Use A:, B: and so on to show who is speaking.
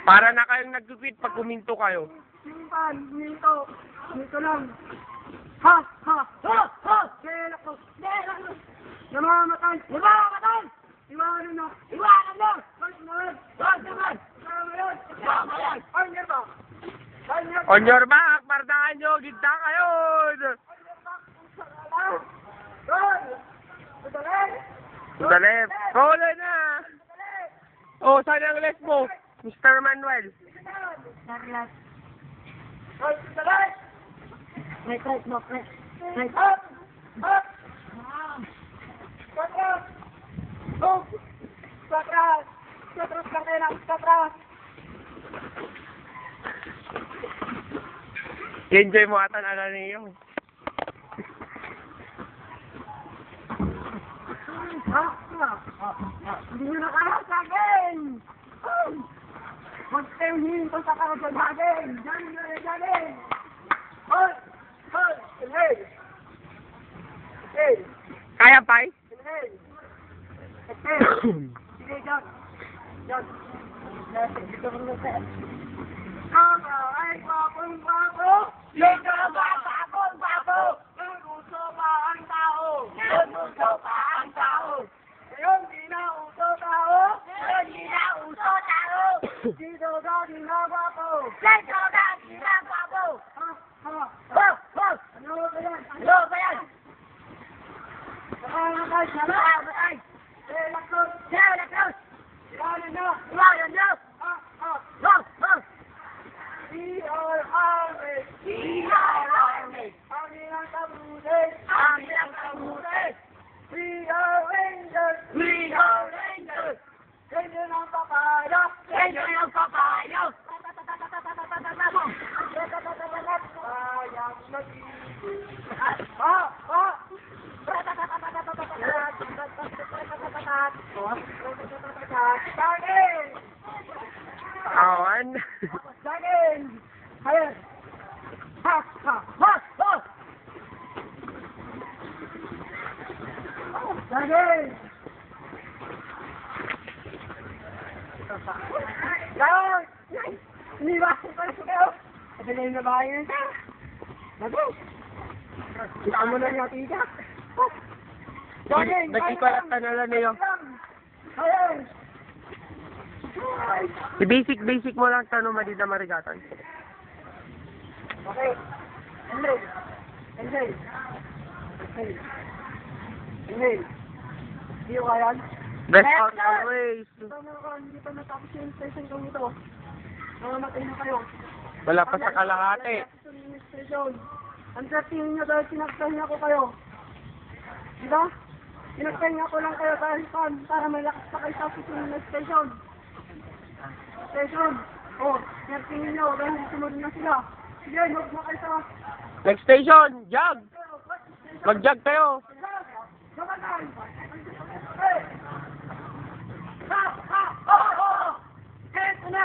A: Para na kayong nag-quit pag kuminto kayo.
B: Minto lang. Ha! Namamatay! Iwanan na!
A: On your back, pardahan nyo, ginta kayo! To the left. Solo na! Oh, saan ang left mo? Mr. Manuel. Enjoy mo ata na niyo.
B: Hindi nyo na kaya sa akin! Huwag kayong hihinto sa karasal sa akin! Diyan! Hoy! Inhale!
A: Kaya pa eh?
B: Inhale! Sige, John! Dito mo na sa... Kama ay papong-papo! Dito ba papong-papo? Nag-uso pa ang tao! Ngayon di na uso tao! Dito ka ginagapo! Ano ba yan? Nakamatay! Lakos! Ilalim na! Army! Ang kabuti! We are Rangers! Ranger ng papaya! Sayang
A: Awan.
B: Saging! Hayır! Ha! Saging! Gawin! Iniwasan ko na kayo! Padaling na ba yun? Nago! Kita mo na yung tiga! Saging!
A: Nagkipalat ka na lang niyo.
B: Hayır!
A: I-basic mo lang tanong madida marigatan.
B: Okay. Inhale. Hindi ko kaya.
A: Best out always.
B: Hindi pa natapos yung station kong ito. Namamatay na kayo.
A: Wala pa sa kalahati.
B: Ang tracking nyo dahil pinagpahinga ko kayo. Diba? Pinagpahinga ko lang kayo dahil para may lakas pa kayo sa susunod station. Tracking nyo dahil sumunod na sila. Sige, huwag na kayo sa...
A: Next station, jog! Mag-jog kayo.
B: Gabanan! Eto na!